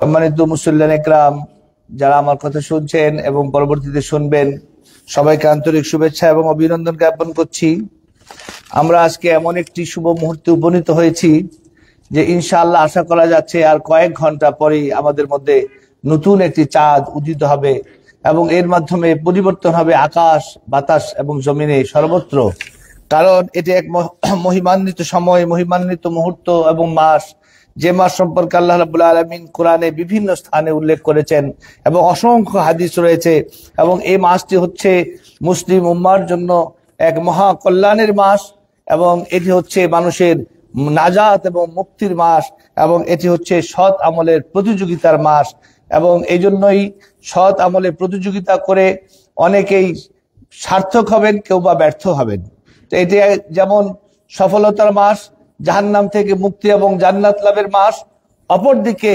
সম্মানিত মুসল্লিয়ান একরাম, যারা আমার কথা শুনছেন এবং পরবর্তীতে শুনবেন, সবাইকে আন্তরিক শুভেচ্ছা এবং অভিনন্দন জ্ঞাপন করছি। আমরা আজকে এমন একটি শুভ মুহূর্তে উপনীত হয়েছি যে ইনশাআল্লাহ আশা করা যাচ্ছে আর কয়েক ঘন্টা পরেই আমাদের মধ্যে নতুন একটি চাঁদ উদিত হবে এবং এর মাধ্যমে পরিবর্তন হবে আকাশ, বাতাস এবং জমিনে সর্বত্র। কারণ এটি এক মহিমান্বিত সময়, মহিমান্বিত মুহূর্ত এবং মাস, যে মাস সম্পর্কে আল্লাহ রাব্বুল আলামিন কোরআনে বিভিন্ন স্থানে উল্লেখ করেছেন এবং অসংখ্য হাদিস রয়েছে। এবং এই মাসটি হচ্ছে মুসলিম উম্মার জন্য এক মহা কল্যাণের মাস এবং এটি হচ্ছে মানুষের নাজাত এবং মুক্তির মাস এবং এটি হচ্ছে সৎ আমলের প্রতিযোগিতার মাস। এবং এই জন্যই সৎ আমলে প্রতিযোগিতা করে অনেকেই সার্থক হবেন, কেউ বা ব্যর্থ হবেন। তো এটি যেমন সফলতার মাস, জাহান্নাম থেকে মুক্তি এবং জান্নাত লাভের মাস, অপরদিকে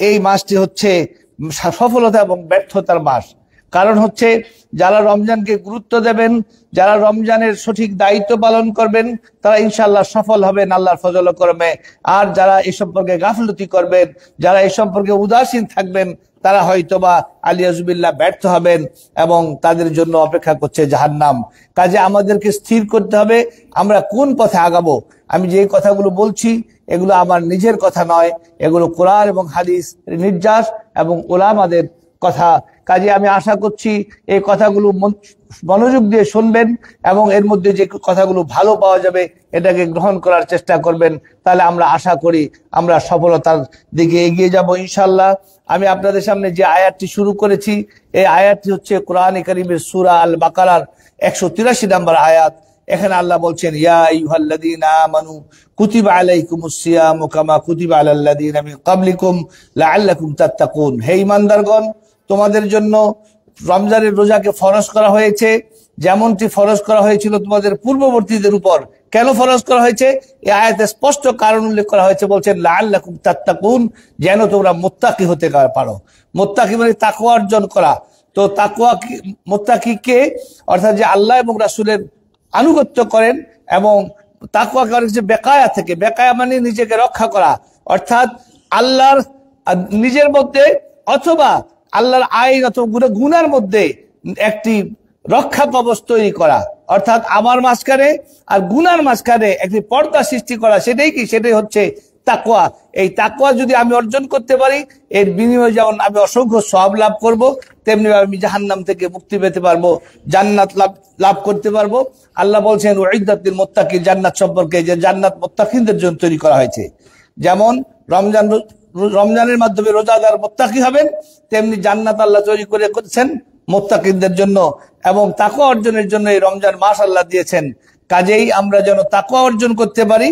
এই মাসটি হচ্ছে সফলতা এবং ব্যর্থতার মাস। কারণ হচ্ছে যারা রমজানকে গুরুত্ব দেবেন, যারা রমজানের সঠিক দায়িত্ব পালন করবেন, তারা ইনশাআল্লাহ সফল হবেন আল্লাহর ফজল ও করমে। আর যারা এ সম্পর্কে গাফলতি করবেন, যারা এ সম্পর্কে উদাসীন থাকবেন, তারা হয়তোবা আলিয়াজুবিল্লাহ ব্যর্থ হবেন এবং তাদের জন্য অপেক্ষা করছে জাহান্নাম। কাজে আমাদেরকে স্থির করতে হবে আমরা কোন পথে আগাবো। আমি যে কথাগুলো বলছি এগুলো আমার নিজের কথা নয়, এগুলো কোরআন এবং হাদিস নির্যাস এবং উলামাদের কথা। কাজে আমি আশা করছি এই কথাগুলো মনোযোগ দিয়ে শুনবেন এবং এর মধ্যে যে কথাগুলো ভালো পাওয়া যাবে এটাকে গ্রহণ করার চেষ্টা করবেন। তাহলে আমরা আশা করি আমরা সফলতার দিকে এগিয়ে যাব ইনশাআল্লাহ। আমি আপনাদের সামনে যে আয়াতটি শুরু করেছি, এই আয়াতটি হচ্ছে কোরআন কারীমের সূরা আল বাকারার 183 নম্বর আয়াত। এখানে আল্লাহ বলছেন, ইয়া আইয়ুহাল্লাযীনা আমানু কুতিবা আলাইকুমুস সিয়ামু কামা কুতিবা আলাল্লাযীনা মিন ক্বাবলিকুম লাআল্লাকুম তাত্তাকুন। হে ঈমানদারগণ, তোমাদের জন্য রমজানের রোজাকে ফরজ করা হয়েছে যেমনটি ফরজ করা হয়েছিল তোমাদের পূর্ববর্তীদের উপর। কেন ফরজ করা হয়েছে? এই আয়াতে স্পষ্ট কারণ উল্লেখ করা হয়েছে। বলছেন লাআল্লাকুম তাত্তাকুন, যেন তোমরা মুত্তাকি হতে পারো। মুত্তাকি মানে তাকওয়া অর্জন করা। তো তাকওয়া মুত্তাকি কে? অর্থাৎ যে আল্লাহ এবং রাসূলের আনুগত্য করেন এবং তাকওয়া করেন যে বেকায়া থেকে। বেকায়া মানে নিজেকে রক্ষা করা, অর্থাৎ আল্লাহর নিজের মধ্যে অথবা আল্লাহর আইন অথবা গুনার মধ্যে একটি রক্ষা কবচ তৈরি করা, অর্থাৎ আমার মাঝখানে আর গুনার মাঝখানে একটি পর্দা সৃষ্টি করা। সেটাই কি? সেটাই হচ্ছে তাকওয়া। এই তাকওয়া যদি আমি অর্জন করতে পারি, এর বিনিময়ে যেমন আমি অসংখ্য সওয়াব লাভ করব, তেমনি আমি জাহান্নাম থেকে মুক্তি পেতে পারবো, জান্নাত লাভ করতে পারবো। আল্লাহ বলছেন উইদ্দাত লিল মুত্তাকিন, জান্নাত সম্পর্কে যে জান্নাত মুত্তাকিনদের জন্য তৈরি করা হয়েছে। যেমন রমজানের মাধ্যমে রোজাদার মুত্তাকি হবেন, তেমনি জান্নাত আল্লাহ তৈরি করেছেন মুত্তাকিনদের জন্য এবং তাকওয়া অর্জনের জন্য এই রমজান মাস আল্লাহ দিয়েছেন। কাজেই আমরা যেন তাকওয়া অর্জন করতে পারি।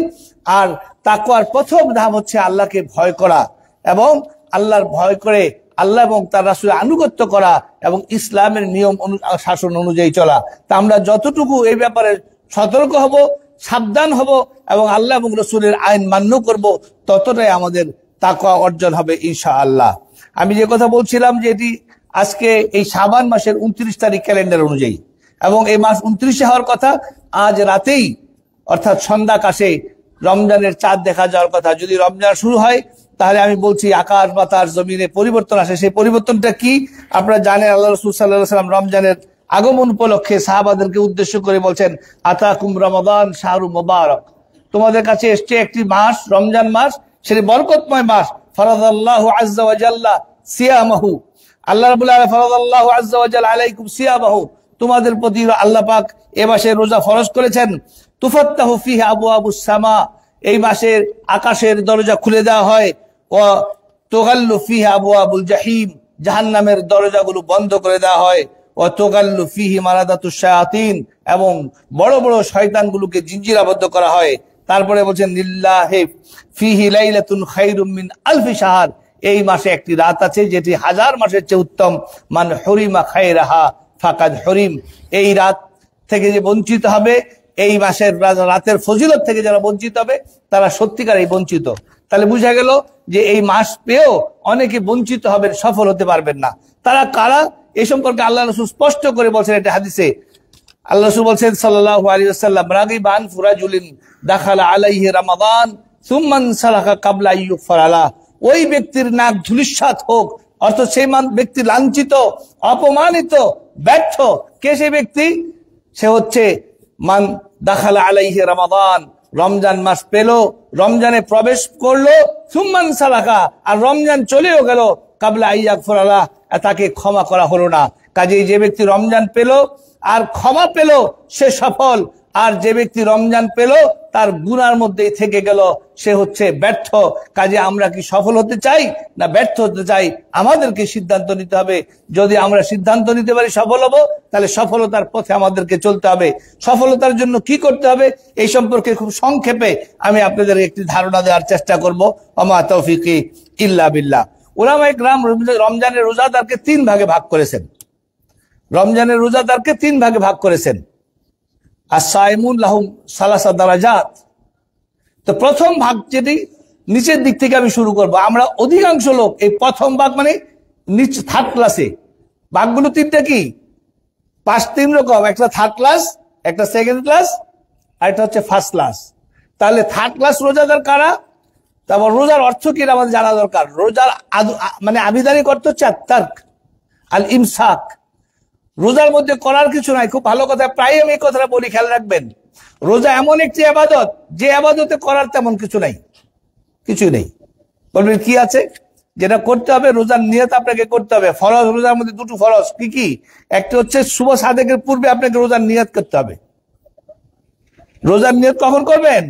আর তাকওয়ার প্রথম ধাপ হচ্ছে আল্লাহকে ভয় করা এবং আল্লাহর ভয় করে আল্লাহ এবং তার রাসূলের আনুগত্য করা এবং ইসলামের নিয়ম শাসন অনুযায়ী চলা। তা আমরা যতটুকু এই ব্যাপারে সতর্ক হব, সাবধান হব এবং আল্লাহ এবং রাসূলের আইন মান্য করব, ততটাই আমাদের তাকওয়া অর্জন হবে ইনশাআল্লাহ। আমি যে কথা বলছিলাম যে এটি আজকে এই শাবান মাসের 29 তারিখ ক্যালেন্ডার অনুযায়ী এবং এই মাস 29 হওয়ার কথা। আজ রাতেই অর্থাৎ সন্ধ্যা কাশে রমজানের চাঁদ দেখা যাওয়ার কথা। যদি রমজান শুরু হয় তাহলে আমি বলছি আকাশ বাতাস জমিনে পরিবর্তন আসে। সেই পরিবর্তনটা কি আপনারা জানেন। আল্লাহ রাসূল সাল্লাল্লাহু আলাইহি ওয়াসাল্লাম রমজানের আগমন উপলক্ষে সাহাবাদেরকে উদ্দেশ্য করে বলছেন, আতাকুম রমাদান শাহরু মুবারক, তোমাদের কাছে এসছে একটি মাস, রমজান মাস, সেটি বরকতময় মাস। ফারাদাল্লাহু আযজা ওয়া জাল্লা সিয়ামাহু, আল্লাহ রাব্বুল আলামিন ফারাদাল্লাহু আযজা ওয়া জাল্লা আলাইকুম সিয়ামাহু, তোমাদের প্রতি আল্লাহ পাক এ মাসে রোজা ফরজ করেছেন। তুফাত্তাহু ফিহি আবওয়াবুস সামা, এই মাসের আকাশের দরজা খুলে দেওয়া হয়। ওয়া তুগাল্লু ফিহি আবওয়াবুল জাহিম, জাহান্নামের দরজাগুলো বন্ধ করে দেওয়া হয়। ওয়া তুগাল্লু ফিহি মারাদাতুশ শায়াতিন, এবং বড় বড় শয়তানগুলোকে জিঞ্জিরাবদ্ধ করা হয়। তারপরে বলছেন লিল্লাহি ফিহি লাইলাতুন খায়রুম মিন আলফি শাহর, এই মাসে একটি রাত আছে যেটি হাজার মাসের চেয়ে উত্তম। মান হুরিমা খায়রাহা ফাকাদ হুরিম, এই রাত থেকে যে বঞ্চিত হবে, এই মাসের রাতের ফজিলত থেকে যারা বঞ্চিত হবে তারা সত্যিকারেই বঞ্চিত। তাহলে বোঝা গেল যে এই মাস পেয়েও অনেকে বঞ্চিত হবেন, সফল হতে পারবেন না। তারা কারা? এই সম্পর্কে আল্লাহ রাসূল স্পষ্ট করে বলছেন এটা হাদিসে। আল্লাহ রাসূল বলছেন সাল্লাল্লাহু আলাইহি ওয়াসাল্লাম, রাগিবান ফুরাজুলিন দাখালা আলাইহি রমাদান সুম্মান সালাকা কাবলা ইউগফার আলাহ ওই ব্যক্তির নাক ধূলিসাৎ হোক, অর্থাৎ সেই ব্যক্তি লাঞ্ছিত, অপমানিত, ব্যর্থ। কে সেই ব্যক্তি? সে হচ্ছে মান দাখালা আলাইহি রমাদান, রমজান মাস পেল, রমজানে প্রবেশ করলো, সুম্মান সালাকা, আর রমজান চলেও গেল, কাবলা আইয়াগফিরালা, তাকে ক্ষমা করা হলো না। কাজেই যে ব্যক্তি রমজান পেল আর ক্ষমা পেল সে সফল, আর যে ব্যক্তি রমজান পেল তার গুনার মধ্যেই থেকে গেল সে হচ্ছে ব্যর্থ। কাজে আমরা কি সফল হতে চাই না ব্যর্থ হতে চাই? আমাদেরকে সিদ্ধান্ত নিতে হবে। যদি আমরা সিদ্ধান্ত নিতে পারি সফল হব, তাহলে সফলতার পথে আমাদেরকে চলতে হবে। সফলতার জন্য কি করতে হবে এই সম্পর্কে খুব সংক্ষেপে আমি আপনাদের একটি ধারণা দেওয়ার চেষ্টা করব। ওমা তৌফিকি ইল্লা বিল্লাহ। উলামায়ে কেরাম রমজানের রোজাদারকে 3 ভাগে ভাগ করেছেন। রমজানের রোজাদারকে 3 ভাগে ভাগ করেছেন। as-saimun lahum salasa darajat। তো প্রথম ভাগ যেটি নিচের দিক থেকে আমি শুরু করব। আমরা অধিকাংশ লোক এই প্রথম ভাগ মানে নিচ থার্ড ক্লাসে, ভাগগুলো 3টা কি 3 রকম, একটা থার্ড ক্লাস, একটা সেকেন্ড ক্লাস, আর একটা হচ্ছে ফার্স্ট ক্লাস। তাহলে থার্ড ক্লাস রোজাদার কারা? তারপর রোজার অর্থ কি আমাদের জানা দরকার। রোজার মানে আবিধানিক অর্থ হচ্ছে তার্ক আল ইমসাক, রোজার মধ্যে করার কিছু নাই। খুব ভালো কথা, প্রায় আমি এই কথাটা বলি, খেয়াল রাখবেন। রোজা এমন একটি ইবাদত যে ইবাদতে করার তেমন কিছু নাই, কিছুই নেই। বলবেন কি আছে? যেটা করতে হবে রোজার নিয়ত আপনাকে করতে হবে। ফরজ, রোজার মধ্যে 2টো ফরজ। কি কি? একটা হচ্ছে শুভ সাদেকের পূর্বে আপনাকে রোজার নিয়ত করতে হবে। রোজার নিয়ত কখন করবেন?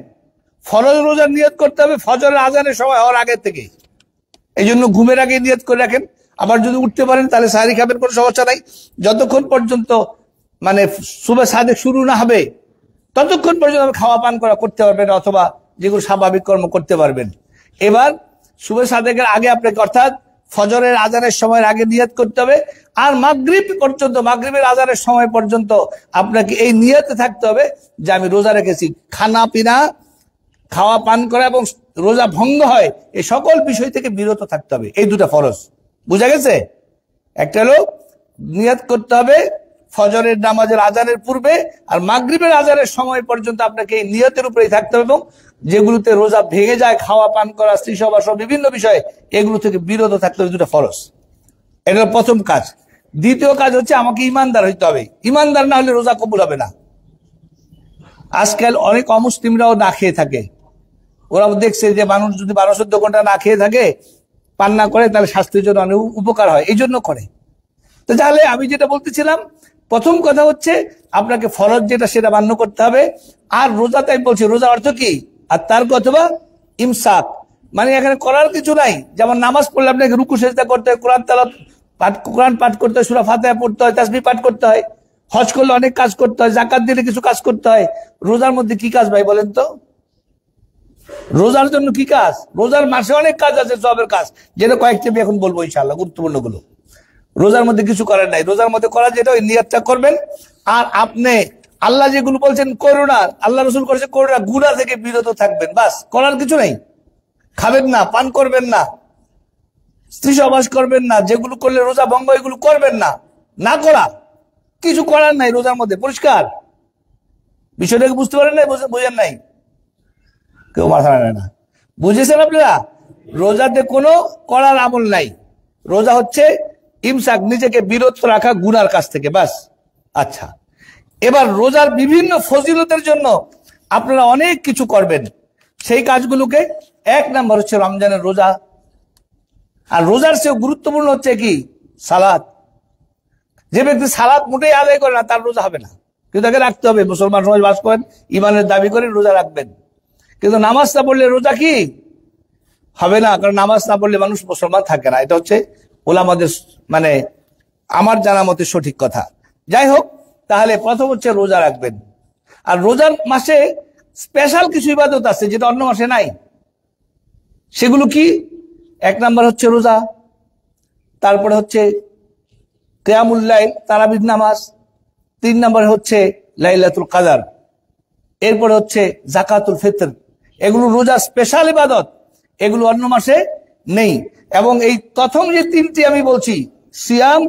ফরজ রোজার নিয়ত করতে হবে ফজরের আজানের সময় হওয়ার আগে থেকে। এই জন্য ঘুমের আগে নিয়ত করে রাখেন। আবার যদি উঠতে পারেন তাহলে সাহারি খাবেন, কোনো সমস্যা নাই। যতক্ষণ পর্যন্ত মানে শুভ সাদেক শুরু না হবে ততক্ষণ পর্যন্ত খাওয়া পান করতে পারবেন, অথবা যেগুলো স্বাভাবিক কর্ম করতে পারবেন। এবার শুভ সাদেকের আগে আপনাকে, অর্থাৎ ফজরের আজানের সময়ের আগে নিয়ত করতে হবে। আর মাগরিব পর্যন্ত, মাগরিবের আজানের সময় পর্যন্ত আপনাকে এই নিয়তে থাকতে হবে যে আমি রোজা রেখেছি। খানা পিনা, খাওয়া পান করা এবং রোজা ভঙ্গ হয় এই সকল বিষয় থেকে বিরত থাকতে হবে। এই 2টা ফরজ, বুঝা গেছে? একটা হলো নিয়ত করতে হবে ফজরের নামাজের আজানের পূর্বে, আর মাগরিবের আজানের সময় পর্যন্ত আপনাকে এই নিয়তের উপরেই থাকতে হবে, এবং যেগুলোতে রোজা ভেঙে যায়, খাওয়া পান করা, স্ত্রী সভা সহ বিভিন্ন বিষয়ে, এগুলো থেকে বিরত থাকতে হবে। 2টা ফরজ, এটা প্রথম কাজ। দ্বিতীয় কাজ হচ্ছে আমাকে ইমানদার হইতে হবে। ইমানদার না হলে রোজা কবুল হবে না। আজকাল অনেক অমুসলিমরাও না খেয়ে থাকে। ওরা দেখছে যে মানুষ যদি 12-14 ঘন্টা না খেয়ে থাকে, পান না করে, তাহলে স্বাস্থ্যের জন্য অনেক উপকার হয়, এই জন্য করে। তো তাহলে আমি যেটা বলতেছিলাম, প্রথম কথা হচ্ছে আপনাকে ফরজ যেটা সেটা মান্য করতে হবে। আর রোজা, তাই বলছি, রোজা অর্থ কি? আর তার অথবা ইমসাক, মানে এখানে করার কিছু নাই। যেমন নামাজ পড়লে আপনাকে রুকু সেজদা করতে হয়, কোরআন পাঠ করতে হয়, সূরা ফাতিহা পড়তে হয়, তাসবিহ পাঠ করতে হয়, হজ করলে অনেক কাজ করতে হয়, যাকাত দিলে কিছু কাজ করতে হয়। রোজার মধ্যে কি কাজ ভাই বলেন তো? রোজার জন্য কি কাজ? রোজার মাসে অনেক কাজ আছে, সবের কাজ, যেটা কয়েকটি আমি এখন বলবো ইনশাআল্লাহ, গুরুত্বপূর্ণ গুলো। রোজার মধ্যে কিছু করার নাই। রোজার মধ্যে করা যেটা, ওই নিয়তটা করবেন। আর আপনি আল্লাহ যেগুলো বলছেন করুণা, আল্লাহ রসুল করেছে করুণা, গুনাহ থেকে বিরত থাকবেন, বাস। করার কিছু নাই। খাবেন না, পান করবেন না, স্ত্রী সহবাস করবেন না, যেগুলো করলে রোজা ভঙ্গ এগুলো করবেন না। না করা, কিছু করার নাই রোজার মধ্যে, পরিষ্কার। বিষয়টাকে বুঝতে পারেন নাই? বুঝেন নাই? কেউ মাথা নেয় না। বুঝেছেন আপনারা? রোজাতে কোনো করার আমল নাই। রোজা হচ্ছে ইমসাক, নিজেকে বিরত রাখা গুনার কাছ থেকে, বাস। আচ্ছা, এবার রোজার বিভিন্ন ফজিলতের জন্য আপনারা অনেক কিছু করবেন। সেই কাজগুলোকে, 1 নম্বর হচ্ছে রমজানের রোজা। আর রোজার চেয়ে গুরুত্বপূর্ণ হচ্ছে কি? সালাত। যে ব্যক্তি সালাত মোটেই আদায় করে না তার রোজা হবে না, কিন্তু তাকে রাখতে হবে। মুসলমান সমাজ বাস করেন, ইমানের দাবি করে রোজা রাখবেন, কিন্তু নামাজ না পড়লে রোজা কি হবে না। কারণ নামাজ না পড়লে মানুষ মুসলমান থাকে না। এটা হচ্ছে ওলামাদের মানে আমার জানা মতে সঠিক কথা। যাই হোক, তাহলে প্রথম হচ্ছে রোজা রাখবেন। আর রোজার মাসে স্পেশাল কিছু ইবাদত আছে যেটা অন্য মাসে নাই। সেগুলো কি? 1 নম্বর হচ্ছে রোজা, তারপরে হচ্ছে কিয়ামুল লাইল, তারাবির নামাজ, 3 নম্বরে হচ্ছে লাইলাতুল কদর, এরপরে হচ্ছে যাকাতুল ফিতর। এগুলো রোজা স্পেশাল ইবাদত, এগুলো অন্য মাসে নেই। এবং এই প্রথম যে 3টি আমি বলছি, সিয়াম,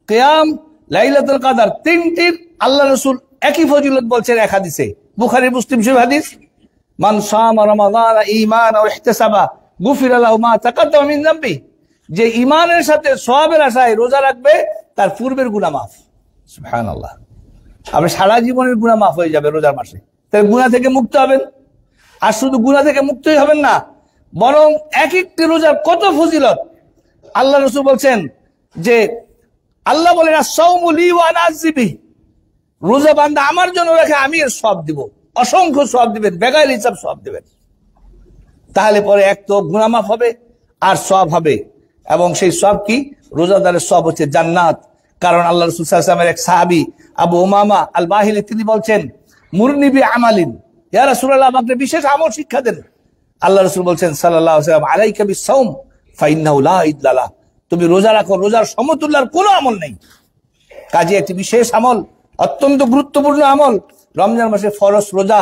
কিয়াম, লাইলাতুল কদর, 3টির আল্লাহ রাসূল একই ফজিলত বলছেন এক হাদিসে, বুখারী মুসলিম শরীফ হাদিস। মান সামা রমাদান ঈমানান ওয়া ইহতিসাবা গুফিরা লাহু মা তাকাদ্দামা মিন যামবি, যে ঈমানের সাথে সওয়াবের আশায় রোজা রাখবে তার পূর্বের গুনাহ মাফ। সুবহানাল্লাহ। আপনি সারা জীবনের গুনাহ মাফ হয়ে যাবে রোজার মাসে। তাহলে গুনাহ থেকে মুক্ত হবেন। আর শুধু গুনাহ থেকে মুক্তই হবেন না, বরং এক একটি রোজার কত ফজিলত। আল্লাহ রাসূল বলছেন যে আল্লাহ বলেন আস-সাওমু লি ওয়া আনা আজজি বিহি, রোজা বান্দা আমার জন্য রাখে, আমি এর সওয়াব দিব, অসংখ্য সওয়াব দিবেন, বেগাইর হিসাব সওয়াব দিবেন। তাহলে পরে এক তো গুনাহ মাফ হবে আর সওয়াব হবে, এবং সেই সওয়াব কি? রোজাদারের সওয়াব হচ্ছে জান্নাত। কারণ আল্লাহ রাসূল সাল্লাল্লাহু আলাইহি ওয়াসাল্লামের এক সাহাবী আবু উমামা আল বাহিলি তিনি বলছেন মুরনি বি আমালিন, ইয়া রাসূলুল্লাহ আমাকে বিশেষ আমল শিক্ষা দেন। আল্লাহ রাসূল বলছেন সাল্লাল্লাহু আলাইহি ওয়াসাল্লাম আলাইকা বিস-সাওম ফাইন্নাহু লা ইদলালা, তুমি রোজা রাখো, রোজার সমতুল্য আর কোনো আমল নেই। কাজে একটি বিশেষ আমল, অত্যন্ত গুরুত্বপূর্ণ আমল রমজান মাসে ফরজ রোজা।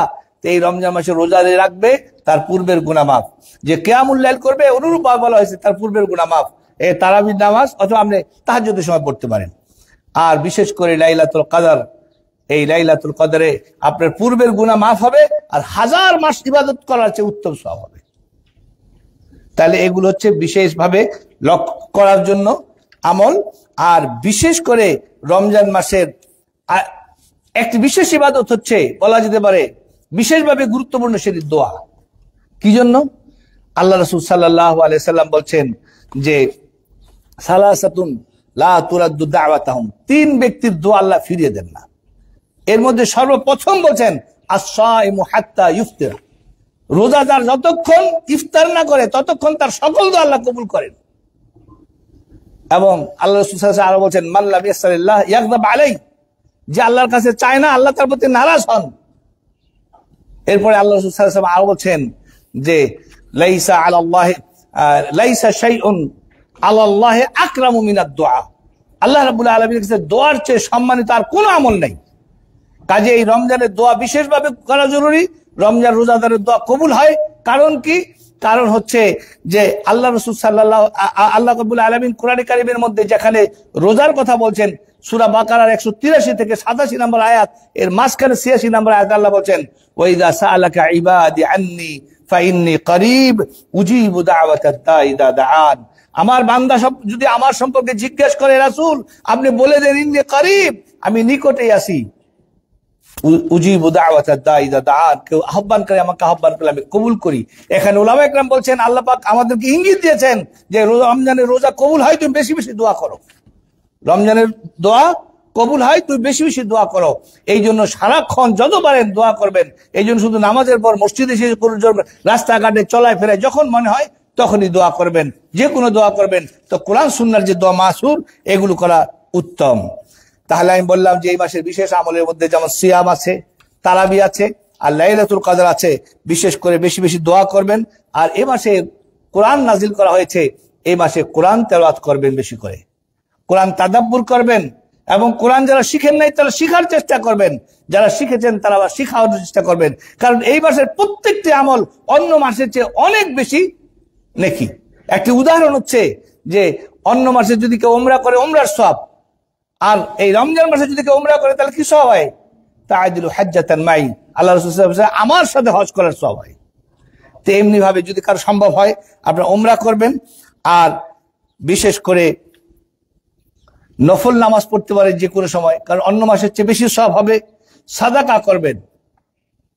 এই রমজান মাসে রোজা রাখবে তার পূর্বের গুনাহ মাফ। যে কিয়ামুল লাইল করবে অনুরূপ বলা হয়েছে তার পূর্বের গুনাহ মাফ। এই তারাবির নামাজ অথবা আপনি তাহাজ্জুদের সময় পড়তে পারেন। আর বিশেষ করে লাইলাতুল কদর, এই লাইলাতুল কদরে আপনার পূর্বের গুনাহ মাফ হবে আর 1000 মাস ইবাদত করার চেয়ে উত্তম সওয়াব হবে। তাহলে এগুলো হচ্ছে বিশেষভাবে লক্ষ্য করার জন্য আমল। আর বিশেষ করে রমজান মাসের একটি বিশেষ ইবাদত হচ্ছে, বলা যেতে পারে বিশেষভাবে গুরুত্বপূর্ণ, সেটি দোয়া। কি জন্য? আল্লাহ রাসূল সাল্লাল্লাহু আলাইহি সাল্লাম বলছেন যে সালাসাতুন লা তুরাদ্দু দাওয়াতাহুম, 3 ব্যক্তির দোয়া আল্লাহ ফিরিয়ে দেন না। এর মধ্যে সর্বপ্রথম বলছেন আস-সাইমু হাত্তা ইফতির, রোজাদার যতক্ষণ ইফতার না করে ততক্ষণ তার সকল দোয়া আল্লাহ কবুল করেন। এবং আল্লাহ রাসূল সাল্লাল্লাহু আলাইহি ওয়াসাল্লাম আরো বলছেন মান লাম ইয়াসআলিল্লাহ ইয়াগদাব আলাইহি, যে আল্লাহর কাছে চায় না আল্লাহ তার প্রতি নারাজ হন। এরপরে আল্লাহ রাসূল সাল্লাল্লাহু আলাইহি ওয়াসাল্লাম আরো বলছেন যে লাইসা আলাল্লাহি লাইসা শাইউন আলাল্লাহি আকরামু মিনাদ দুআ, আল্লাহ রাব্বুল আলামিনের কাছে দোয়ার চেয়ে সম্মানিত আর কোনো আমল নাই। কাজে এই রমজানের দোয়া বিশেষভাবে করা জরুরি। রমজান রোজাদারের দোয়া কবুল হয়। কারণ কি? কারণ হচ্ছে যে আল্লাহ রাসূল আল্লাহ রাব্বুল আলামিন কোরআনে কারীমের মধ্যে যেখানে রোজার কথা বলছেন, সূরা বাকারার 183 থেকে 87 নম্বর আয়াত, এর মাঝখানে 86 নম্বর আয়াত আল্লাহ বলছেন ওয়া ইযা সাআলাকা ইবাদি আন্নী ফাইন্নী করিব উজিবু দাওয়াতাদ দাঈ ইযা দাআন, আমার বান্দা সব যদি আমার সম্পর্কে জিজ্ঞেস করে রাসূল আপনি বলে দেন ইন্নী করিব, আমি নিকটেই আছি। উজিবু দাওয়াতাদ দাঈ ইযা দাআন, কেউ আহ্বান করে আমাকে আহ্বান করলে আমি কবুল করি। এখানে উলামা ইকরাম বলছেন আল্লাহ পাক আমাদেরকে ইঙ্গিত দিয়েছেন যে রমজানের রোজা কবুল হয় তুমি বেশি বেশি দোয়া করো, রমজানের দোয়া কবুল হয় তুমি বেশি বেশি দোয়া করো। এই জন্য সারাক্ষণ যত পারেন দোয়া করবেন। এই জন্য শুধু নামাজের পর মসজিদে এসে রাস্তাঘাটে চলায় ফেরায় যখন মনে হয় তখনই দোয়া করবেন, যে কোনো দোয়া করবেন। তো কোরআন সুন্নাহর যে দোয়া মাসুর, এগুলো করা উত্তম। তাহলে আমি বললাম যে এই মাসের বিশেষ আমলের মধ্যে যেমন সিয়াম আছে, তারাবি আছে, আর লাইলাতুল কদর আছে। বিশেষ করে বেশি বেশি দোয়া করবেন। আর এ মাসে কোরআন নাজিল করা হয়েছে, এই মাসে কোরআন তেলাওয়াত করবেন, বেশি করে কোরআন তাদাব্বুর করবেন। এবং কোরআন যারা শিখেন নাই তারা শিখার চেষ্টা করবেন, যারা শিখেছেন তারা আবার শিখার চেষ্টা করবেন। কারণ এই মাসের প্রত্যেকটি আমল অন্য মাসের চেয়ে অনেক বেশি নেকি। একটি উদাহরণ হচ্ছে যে অন্য মাসে যদি কেউ উমরা করে উমরার সওয়াব, আর এই রমজান মাসে যদি কেউ উমরা করে তাহলে কি সওয়াব হয়? তাআদিলু হাজ্জাতান মাই, আল্লাহ রাসূল সাল্লাল্লাহু আলাইহি ওয়াসাল্লাম আমার সাথে হজ করার সওয়াব হয়। তো এমনি ভাবে যদি কারো সম্ভব হয় আপনারা উমরা করবেন। আর বিশেষ করে নফল নামাজ পড়তে পারেন যে কোনো সময়, কারণ অন্য মাসের চেয়ে বেশি সওয়াব হবে। সাদাকা করবেন,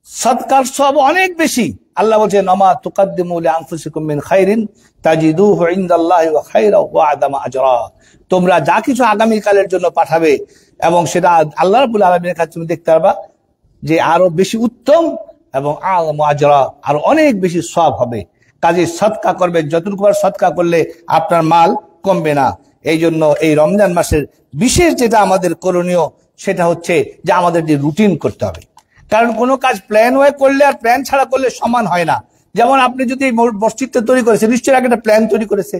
সাদকার সওয়াব অনেক বেশি। আল্লাহ বলছেন আমা তুকাদ্দিমু লিআনফুসিকুম মিন খাইরিন তাজিদুহু ইনদাল্লাহি ওয়া খায়রা ওয়া আদামা আজরা, তোমরা যা কিছু আগামী কালের জন্য পাঠাবে এবং সেটা আল্লাহ রাব্বুল আলামিনের কাছে তুমি দেখতে পারবা যে আরো বেশি উত্তম এবং আযম আজরা, আর অনেক বেশি সওয়াব হবে। কাজে সদকা করবেন, যতটুকু সদকা করলে আপনার মাল কমবে না। এই জন্য এই রমজান মাসের বিশেষ যেটা আমাদের করণীয় সেটা হচ্ছে যে আমাদের যে রুটিন করতে হবে। কারণ কোনো কাজ প্ল্যান হয়ে করলে আর প্ল্যান ছাড়া করলে সমান হয় না। যেমন আপনি যদি মসজিদটা তৈরি করেছেন, নিশ্চয়ই আগে একটা প্ল্যান তৈরি করেছে,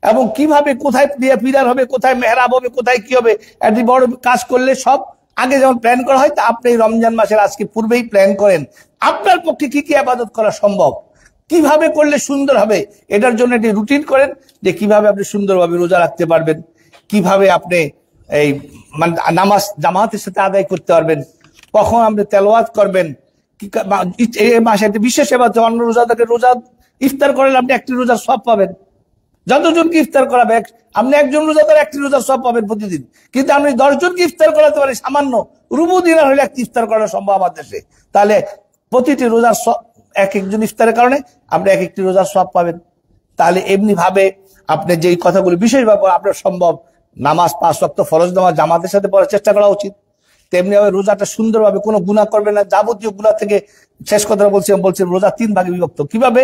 এবং কিভাবে কোথায় পিলার হবে, কোথায় মেহরাব হবে, কোথায় কি হবে, একটি বড় কাজ করলে সব আগে যেমন প্ল্যান করা হয়, তা আপনি রমজান মাসের আজকে পূর্বেই প্ল্যান করেন আপনার পক্ষে কি কি ইবাদত করা সম্ভব, কিভাবে করলে সুন্দর হবে, এটার জন্য একটি রুটিন করেন যে কিভাবে আপনি সুন্দরভাবে রোজা রাখতে পারবেন, কিভাবে আপনি এই নামাজ জামাতের সাথে আদায় করতে পারবেন, কখন আপনি তেলাওয়াত করবেন। এই মাসে একটা বিশেষ ইবাদত, অন্য রোজাদারকে রোজা ইফতার করলে আপনি একটি রোজার সওয়াব পাবেন। যতজনকে ইফতার করাবে, আপনি একজন রোজাদার একটি রোজার সওয়াব পাবেন প্রতিদিন। কিন্তু আপনি 10 জনকে ইফতার করাতে পারেন, সামান্য রুবু দিনার হলে একটি ইফতার করা সম্ভব আমার দেশে। তাহলে প্রতিটি রোজার এক একজন ইফতারের কারণে আপনি এক একটি রোজার সওয়াব পাবেন। তাহলে এমনি ভাবে আপনি যে কথাগুলো বিশেষভাবে আপনার সম্ভব, নামাজ 5 ওয়াক্ত ফরজ নামাজ জামাতের সাথে পড়ার চেষ্টা করা উচিত। তেমনি ভাবে রোজাটা সুন্দরভাবে কোনো গুনাহ করবে না, যাবতীয় গুনাহ থেকে। শেষ কথা বলছি রোজা 3 ভাগে বিভক্ত। কিভাবে?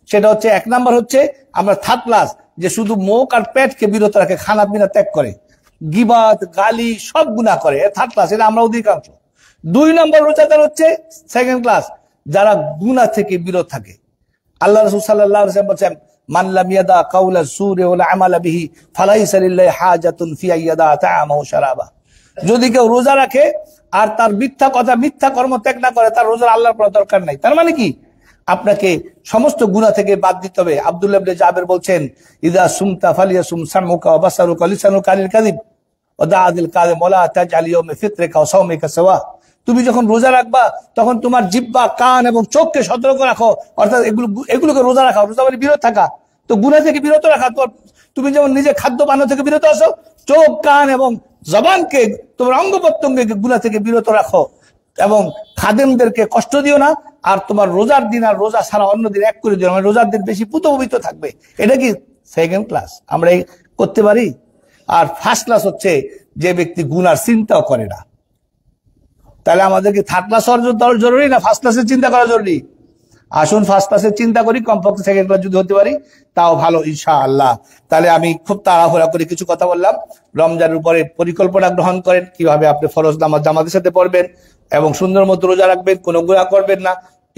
সেটা হচ্ছে 1 নাম্বার হচ্ছে আমরা থার্ড ক্লাস, যে শুধু মুখ আর পেটকে বিরত রাখে, খানা পিনা ত্যাগ করে, গিবাত গালি সব গুনাহ করে, থার্ড ক্লাস, এটা আমরা অধিকাংশ। 2 নম্বর রোজাদার হচ্ছে সেকেন্ড ক্লাস, যারা গুনাহ থেকে বিরত থাকে। আল্লাহ রাসূল সাল্লাল্লাহু আলাইহি ওয়াসাল্লাম বলেছেন, মান লাম ইয়াদা কাওলা যুরি ওয়াল আমালা বিহি ফালাইসা লিল্লাহি হাজাতুন ফি আইয়াদা তা'আমাহু শারাবা। যদি কেউ রোজা রাখে আর তার মিথ্যা কথা মিথ্যা কর্ম ত্যাগ না করে, তার রোজার আল্লাহর কোনো দরকার নাই। তার মানে কি? আপনাকে সমস্ত গুনাহ থেকে বাদ দিতে হবে। আব্দুল্লাহ ইবনে জাবের বলছেন, ইযা সুমতা ফালিয়াসুম সামউকা ওয়া বাসারুকা ওয়া লিসানুকা আনিল কাযিব ওয়া দা'আদিল কাযিব ওয়া লা তাজআল ইয়াওমা ফিতরিকা ওয়া সাওমিকা সাওয়া। তুমি যখন রোজা রাখবা তখন তোমার জিহ্বা, কান এবং চোখকে সতর্ক রাখো, অর্থাৎ এগুলোকে রোজা রাখা, রোজা মানে বিরত থাকা। তো গুনাহ থেকে বিরত রাখা, তুমি যেমন নিজে খাদ্য পানীয় থেকে বিরত আসো, চোখ, কান এবং জবানকে, তোমার অঙ্গ প্রত্যঙ্গকে গুনাহ থেকে বিরত রাখো, এবং খাদেমদেরকে কষ্ট দিও না। আর তোমার রোজার দিন আর রোজা ছাড়া অন্য দিন এক করে দিও, মানে রোজার দিন বেশি পবিত্র থাকবে। এটা কি সেকেন্ড ক্লাস, আমরা করতে পারি। আর ফার্স্ট ক্লাস হচ্ছে যে ব্যক্তি গুনার চিন্তাও করে না। তাহলে আমাদেরকে থার্ড ক্লাস হওয়ার জরুরি না ফার্স্ট ক্লাসের চিন্তা করা জরুরি? আসুন ফার্স্ট ক্লাসের চিন্তা করি, কমপক্ষে সেকেন্ড ক্লাস যদি হতে পারি তাও ভালো ইনশাআল্লাহ। তাহলে আমি খুব তাড়াহুড়া করে কিছু কথা বললাম। রমজানের উপরে পরিকল্পনা গ্রহণ করেন, কিভাবে আপনি ফরজ নামাজ জামাতের সাথে পড়বেন এবং সুন্দর মতো রোজা রাখবেন, কোনো গুনাহ করবেন না,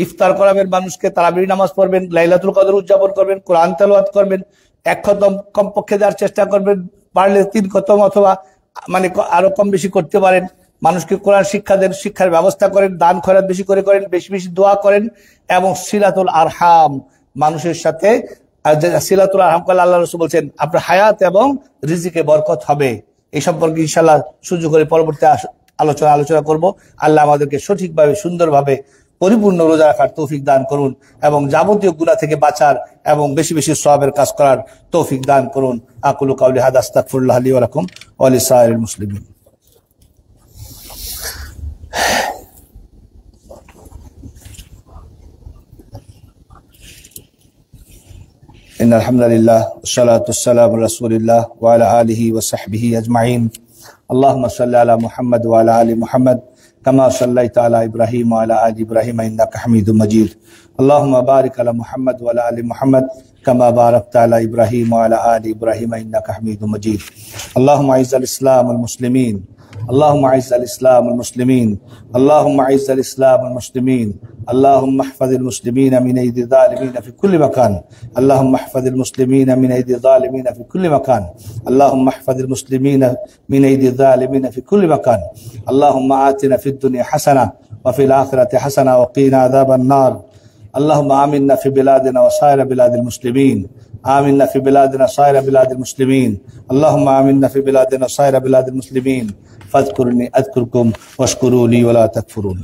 ইফতার করাবেন মানুষকে, তারাবির নামাজ পড়বেন, লাইলাতুল কদর উদযাপন করবেন, কোরআন তেলাওয়াত করবেন, 1 খতম কমপক্ষে দেওয়ার চেষ্টা করবেন, পারলে 3 খতম অথবা মানে আরো কম বেশি করতে পারেন। মানুষকে কোরআন শিক্ষা দেন, শিক্ষার ব্যবস্থা করেন, দান খয়রাত বেশি করে করেন, বেশি বেশি দোয়া করেন, এবং সিলাতুল আরহাম, মানুষের সাথে সিলাতুল আরহাম করলে আল্লাহ রাসূল বলছেন আপনার হায়াত এবং রিজিকে বরকত হবে। এই সম্পর্কে ইনশাআল্লাহ সুযোগ করে পরবর্তী আলোচনা করব। আল্লাহ আমাদেরকে সঠিকভাবে সুন্দরভাবে পরিপূর্ণ রোজা রাখার তৌফিক দান করুন, এবং যাবতীয় গুনাহ থেকে বাঁচার এবং বেশি বেশি সওয়াবের কাজ করার তৌফিক দান করুন। আকুলু কাউলি হাদা, আস্তাগফিরুল্লাহ লি ওয়া লাকুম ওয়া লিসাইরিল মুসলিমিন। إن الحمد لله والصلاة والسلام على رسول الله وعلى آله وصحبه أجمعين. اللهم صل على محمد وعلى آل محمد كما صليت على إبراهيم وعلى آل إبراهيم إنك حميد مجيد. اللهم بارك على محمد وعلى آل محمد كما باركت على إبراهيم وعلى آل إبراهيم إنك حميد مجيد. اللهم أعز الإسلام والمسلمين، اللهم أعز الإسلام والمسلمين، اللهم أعز الإسلام والمسلمين، اللهم احفظ المسلمين من أيدي الظالمين في كل مكان، اللهم احفظ المسلمين من أيدي الظالمين في كل مكان، اللهم احفظ المسلمين من أيدي الظالمين في كل مكان. اللهم آتنا في الدنيا حسنة وفي الآخرة حسنة وقنا عذاب النار. اللهم آمنا في بلادنا وسائر بلاد المسلمين، آمنا في بلادنا سائر بلاد المسلمين، اللهم آمنا في بلادنا سائر بلاد المسلمين. فاذكرني أذكركم واشكروا لي ولا تكفرون.